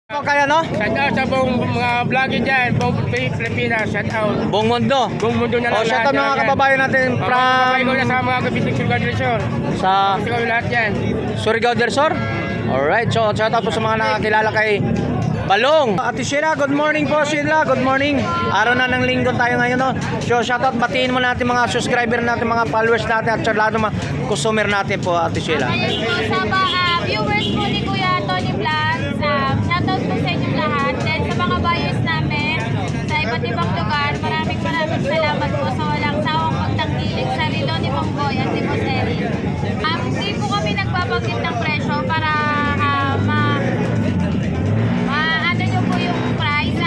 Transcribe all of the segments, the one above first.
Kaya no? Shout out sa buong mga vlogger dyan, buong Pilipinas, shout out. Buong mundo. Buong mundo na lang. Shout out mga kababayan natin Kapabay ko na from sa mga kabisig Surigao del Sur. sa Gusto ko lahat yan. Surigao del Sur. Alright, so shout out po sa mga nakakilala kay Balong. Ate Sheila, good morning po Sheila, good morning. Araw na ng linggo tayo ngayon no. So shout out, batiin mo natin mga subscriber natin, mga followers natin at sa lahat ng mga customer natin po Ate Sheila. Ayun po sa mga viewers po ni Kuya Tony Vlogs, shoutout po sa inyong lahat. Then sa mga buyers namin sa iba't ibang lugar, maraming salamat po sa walang sawang pagtangkilik sa relo ni Mongboy at ni Moseri. Hindi po kami nagbabanggit ng presyo para ano nyo po yung price.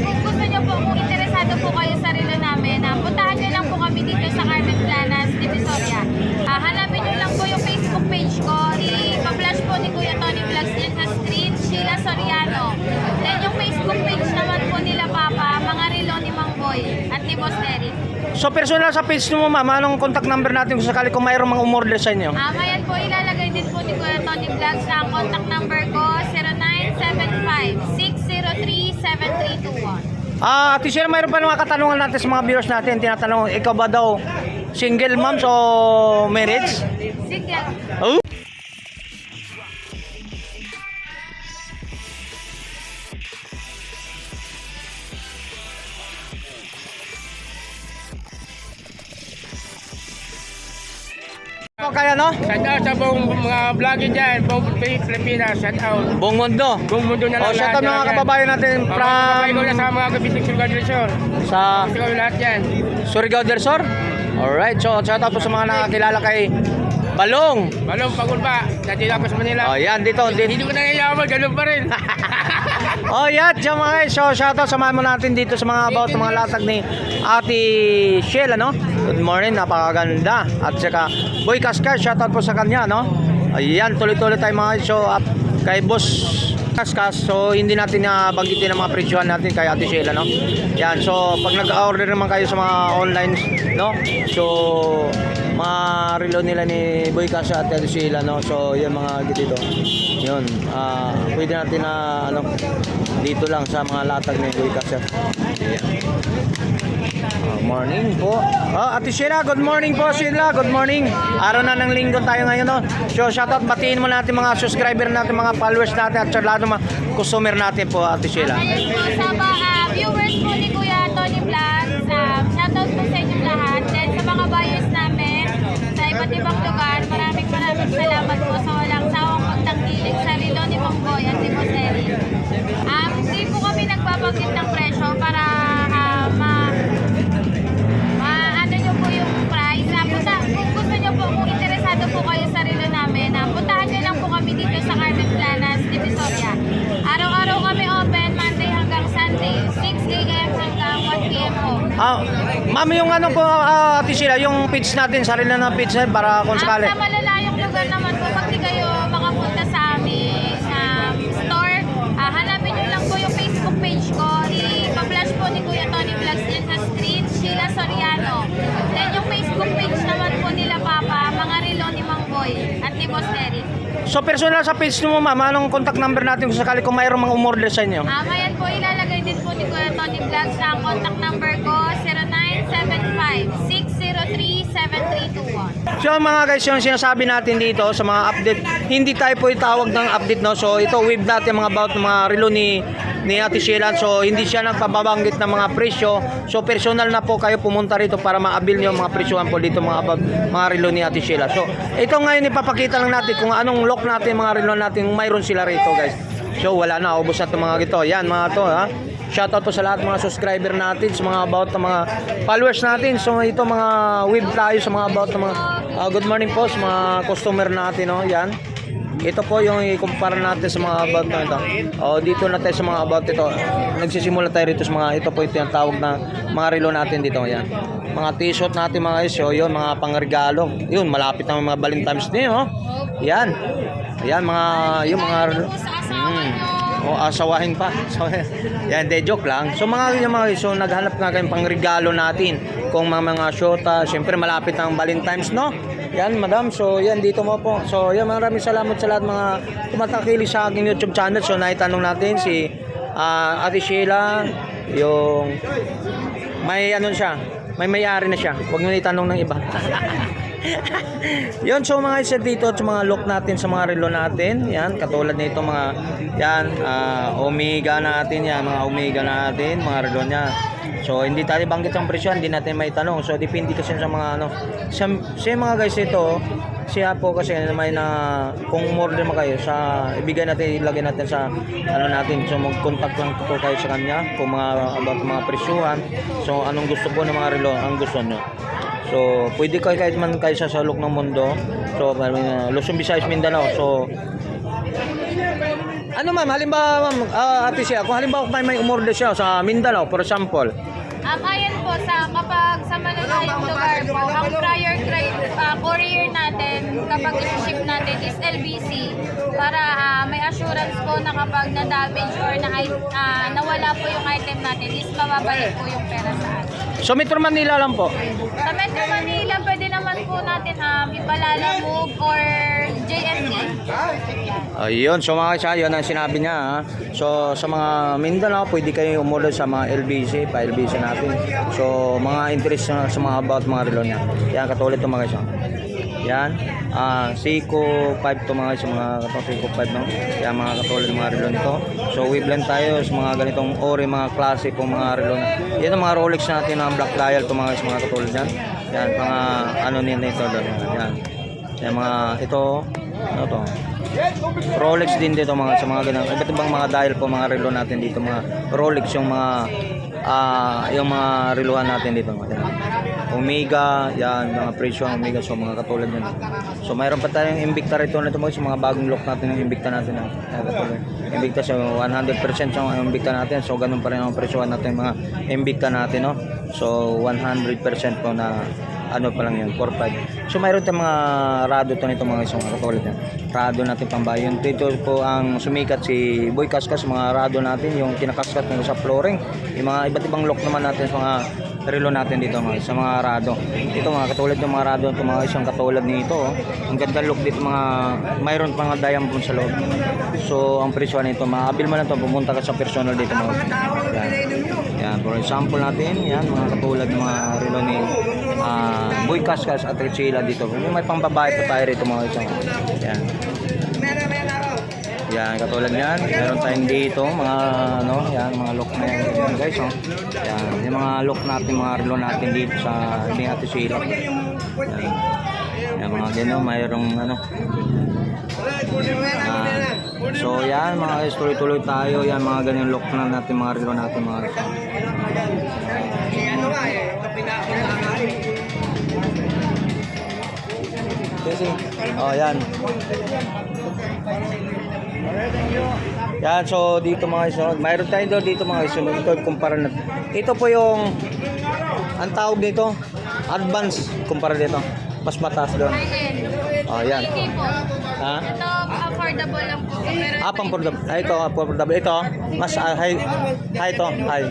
Kung gusto nyo po, kung interesado po kayo sa relo namin, puntahan nyo lang po kami dito sa Carmen Planas, Divisoria. Hanapin nyo lang po yung Facebook page ko. I-flash po ni Kuya Tony Vlogs din sa screen, Sheila Soriano. Then yung Facebook page naman po nila Papa, mga relo ni Mangboy at ni Boss Derek. So personal sa page mo ma'am, anong contact number natin kung sakali kung mayroong mga umorder sa inyo? Mayan po ilalagay din po ni Kuya Tony Vlogs sa contact number ko, 0975-603-7321. Ate Sheila, mayroon pa mga katanungan natin sa mga viewers natin. Tinatanong, ikaw ba daw single moms o marriage? Sige. Oh? Kaya no? Shout out sa buong mga vlogger dyan, buong Pilipinas, shout out. Buong mundo. Buong mundo na lang. Shout out mga kababayan natin Kapabay ko na sa from mga kabisig Surigao del Sur. sa Gusto ko lahat yan. Surigao del Sur. Alright, so shout out po sa mga nakakilala kay Balong. Balong Pagulpa, dati ako sa Manila. Oh, yan dito. Hindi ko na yayaman, ganun pa rin. Oh, yan, dyan mga guys. So, shoutout, samahan mo natin dito sa mga about mga latag ni Ate Sheila, no? Good morning, napakaganda. At saka, Boy Kaskar, shoutout po sa kanya, no? Ayan, tuloy-tuloy tayo mga guys. So, kay Boss Kaskas, so hindi natin banggitin ang mga presyohan natin kay Ate Sheila, no? Yan, so, pag nag-order naman kayo sa mga online, no? So, mga relo nila ni Boy Kas at Ate Sheila, no? So, yan mga dito. Yun, pwede natin na dito lang sa mga latag ni Boy Kas. Ayan. Morning po. Ate Sheila, good morning po Sheila, good morning. Araw na ng linggo tayo ngayon, no? So, shoutout, batiin mo natin mga subscriber natin, mga followers natin at sa lahat ng mga customer natin po Ate Sheila. Ayun po sa mga viewers po ni Kuya Tony Vlogs, shoutout po sa inyong lahat. Then sa mga buyers namin sa iba't ibang lugar, maraming salamat po sa walang sawang pagtangkilik sa relo ni Mongboy at ni Moseri. Hindi po kami nagbabanggit ng presyo para ano nyo po yung price. Kung gusto nyo po, kung interesado po kayo sa relo namin, puntahan nyo lang po kami dito sa Carmen Planas, Divisoria. Araw-araw kami open, Monday hanggang Sunday, 6 a.m. hanggang 1 p.m. po. Ma'am, yung ano po Ate Sheila, yung page natin, sarili na page natin para kung sakali. Sa malalayong lugar naman po, pag di kayo makapunta sa aming store, hanapin nyo lang po yung Facebook page ko. I-flash po ni Kuya Tony Vlogs din sa screen, Sheila Soriano. Then yung Facebook page naman po nila Papa, mga relo ni Mangboy at ni Boss Derek. So, personal sa page mo ma'am, anong contact number natin kung sakali kung mayroong mga umorder sa inyo? Mayan po ilalagay din po ni Kuya Tony Vlogs sa contact number ko, 0975-603-7321. So mga guys, yung sinasabi natin dito sa mga update, hindi tayo po itawag ng update, no? So ito wave natin mga about mga relo ni Ate Sheila. So hindi siya nagpababanggit ng mga presyo. So personal na po kayo pumunta rito para ma-avail nyo mga presyohan po dito mga about mga relo ni Ate Sheila. So ito ngayon ipapakita lang natin kung anong lock natin mga relo natin kung mayroon sila rito guys. So wala na, ubos na itong mga gito. Yan mga to ha. Shoutout po sa lahat mga subscriber natin, sa mga about ng mga followers natin. So ito mga web tayo sa mga about ng mga good morning po sa mga customer natin, no? Yan. Ito po yung i-compare natin sa mga about na ito. Dito na tayo sa mga about ito. Nagsisimula tayo rito sa mga ito po ito yung tawag na mga relo natin dito. Yan. Mga t-shirt natin mga guys, yun mga pangregalo. Yun, malapit na mga Valentine's Day, no? Yan. Yan mga yung mga asawahin pa. So, yan, de joke lang. So mga so naghanap nga kayong pangregalo natin. Kung mga syota, syempre malapit ang Valentine's, no? Yan, madam. So, yan, dito mo po. So, yan, maraming salamat sa lahat mga tumatakili sa aking YouTube channel. So, naitanong natin si Ate Sheila, yung may ano siya, may-ari na siya. Huwag nyo itanong ng iba. Yun, so mga isa dito sa mga lock natin sa mga relo natin. Yan, katulad nito mga, yan, Omega natin, yan, mga Omega natin, mga relo niya. So, hindi tayo banggit ang presyo, hindi natin may tanong. So, depende kasi sa mga ano. Sa mga guys ito, siya po kasi may na, kung order mo kayo, sa ibigay natin, ilagay natin sa ano natin. So, mag-contact lang po kayo sa kanya kung mga, about mga presyuhan. So, anong gusto po ng mga relo, ang gusto nyo. So, pwede kayo kahit man kayo sa salok ng mundo. So, Luzon, Visayas, Mindanao. So, ano ma'am, halimbawa ma'am, Ate Sheila, kung halimbawa may umorder siya sa Mindanao, for example. Ayan po, kapag sa malalayong lugar po, ang prior courier natin, kapag i-ship natin is LBC para may assurance po na kapag na-damage or nawala po yung item natin is mababalik po yung pera sa atin. So, Metro Manila lang po. Sa Metro Manila, pwede naman po natin ipalala move or JNT. Ayun, so mga isa, yun ang sinabi niya. Ha? So, sa mga Mindanao, pwede kayo umorder sa mga LBC, pa-LBC natin. So, mga interest sa mga about mga relo niya. Yan, katulad ito mga isa. Yan, Seiko 5 to mga isa, mga Seiko 5 no? Yan, mga katulad ng mga relo nito. So, wavelength tayo sa mga ganitong ori, mga klase po mga relo. Yan ang mga Rolex natin, mga Black Dial to mga isa, mga katulad yan. Yan, mga ano nito doon. Yan. Yan, mga ito, ano to? Rolex din dito mga sa mga ganun. Iba't ibang mga dial po mga relo natin dito, mga Rolex yung mga reluhan natin dito mga. Omega, yan mga presyo ng Omega, so mga katulad yan. So mayroon pa tayong Invicta rito nito mga mga bagong lock natin ng Invicta natin. Invicta so 100% yung Invicta natin. So ganun pa rin ang presyohan natin mga Invicta natin, no. So 100% po na ano pa lang yun, 4-5. So mayroon tayong mga rado to nito mga isang katulad yan. Rado natin pambayon. Dito po ang sumikat si Boy Kaskas, mga rado natin, yung kinakaskat ng sa flooring. Yung mga iba't ibang lock naman natin sa mga relo natin dito mga sa mga rado. Ito mga katulad ng mga rado, ito mga isang katulad nito. Oh. Ang ganda look dito mga, mayroon pa mga diamond sa loob. So ang presyo nito, maabil mo na to, pumunta ka sa personal dito mga. Yan. Yan, for example natin, yan mga katulad ng mga relo ni Boy Kaskas at Sheila dito. May pangbabae pa tayo rito mga isang. Yan. Yan, katulad yan. Meron tayong dito, mga ano, yan, mga lock na yan guys, oh. Yan, yung mga lock natin, mga relo natin dito sa ni Ate Sheila. Yan. Yan, mga gano'n, mayroong ano. So yan, mga guys, tuloy-tuloy tayo. Yan, mga ganyan lock na natin, mga relo natin, mga guys. Oh, yan. Yan, so dito mga iso, mayroon tayo dito mga iso, ito kumpara natin. Ito po yung ang tawag dito, advance kumpara dito. Mas mataas doon. Oh, yan. Ha? Ito, affordable lang po. Pero Affordable. Ito, affordable. Ito, mas high to, high.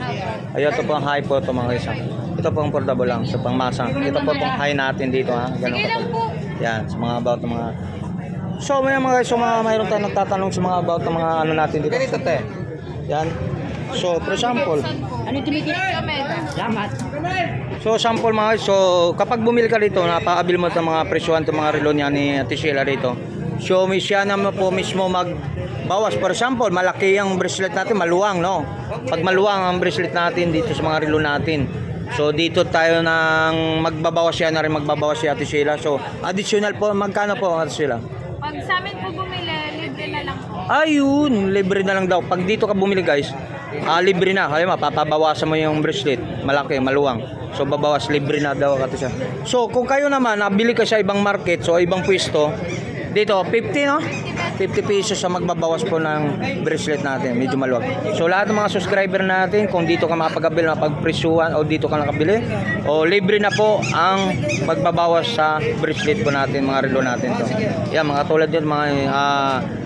Ayun, ito po ang high po ito mga iso. Ito po ang affordable lang, so pangmasang. Ito po ang high natin dito ha. Ganun sige lang po. Yan, sa mga about ng mga. So may mga guys, so mayroon tayong nagtatanong sa mga about ng mga ano natin dito. Ganito te. Yan. So for example, Ano tinitira? Salamat. so sample mga guys, so kapag bumili ka dito, napaabil mo ng mga presyohan ng mga relo niya ni Ate Sheila dito. So may siya naman po mismo magbawas. For example, malaki ang bracelet natin, maluwang, no? Pag maluwang ang bracelet natin dito sa mga relo natin. So dito tayo nang magbabawas siya na rin magbabawas si Ate Sheila. So additional po, magkano po Ate Sheila? Pag sa amin po bumili, libre na lang po. Ayun, libre na lang daw. Pag dito ka bumili guys, libre na. Kaya mapapabawasan mo yung bracelet. Malaki, maluwang. So babawas, libre na daw Ate Sheila. So kung kayo naman, nabili ka sa ibang market, so ibang pwesto, dito 50 no? 50 pesos sa magbabawas po ng bracelet natin, medyo maluwag. So lahat ng mga subscriber natin, kung dito ka makapag-abil, mapagpresyuhan o dito ka nakabili, o libre na po ang magbabawas sa bracelet po natin, mga relo natin to. Yan, mga katulad yun, mga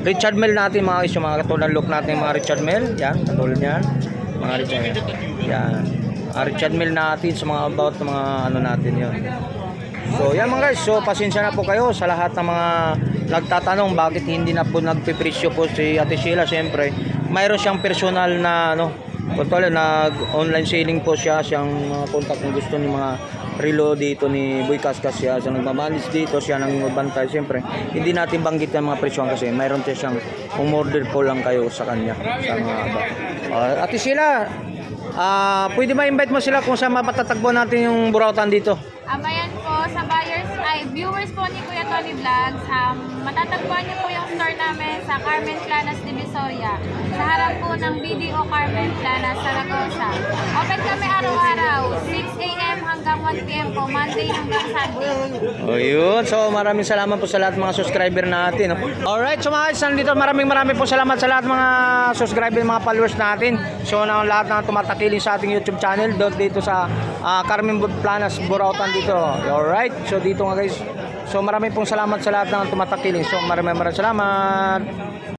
Richard Mille natin, mga isyo, mga katulad look natin, mga Richard Mille, yan, katulad yan, mga Richard Mille. Yan, Richard Mille natin sa mga about mga ano natin yun. So yan mga guys, so pasensya na po kayo sa lahat ng mga nagtatanong bakit hindi na po nagpipresyo po si Ate Sheila. Siyempre, mayroon siyang personal na nag-online selling po siyang contact kung gusto ng mga relo dito ni Boy Kaskas. Siya nagmamanis dito, siya nang magbantay. Siyempre, hindi natin banggit ang mga presyon kasi mayroon siyang umorder po lang kayo sa kanya. Sa mga, Ate Sheila, pwede ma-invite mo sila kung saan mapatatagpuan natin yung burautan dito? Ayan po, sa viewers po ni Kuya Tony Vlogs, matatagpuan niyo po yung store namin sa Carmen Planas, Divisoria. Sa harap po ng BDO Carmen Planas, Zaragoza. Open kami araw-araw, 6 a.m. hanggang 1 p.m. po, Monday hanggang Sunday. O yun, so maraming salamat po sa lahat mga subscriber natin. Alright, so mga guys, nandito maraming po salamat sa lahat mga subscriber, mga followers natin. So na lahat na tumatakiling sa ating YouTube channel dito sa Carmen Planas, Burautan dito. Alright, so dito nga guys. So maraming salamat sa lahat ng tumatakiling. So maraming salamat.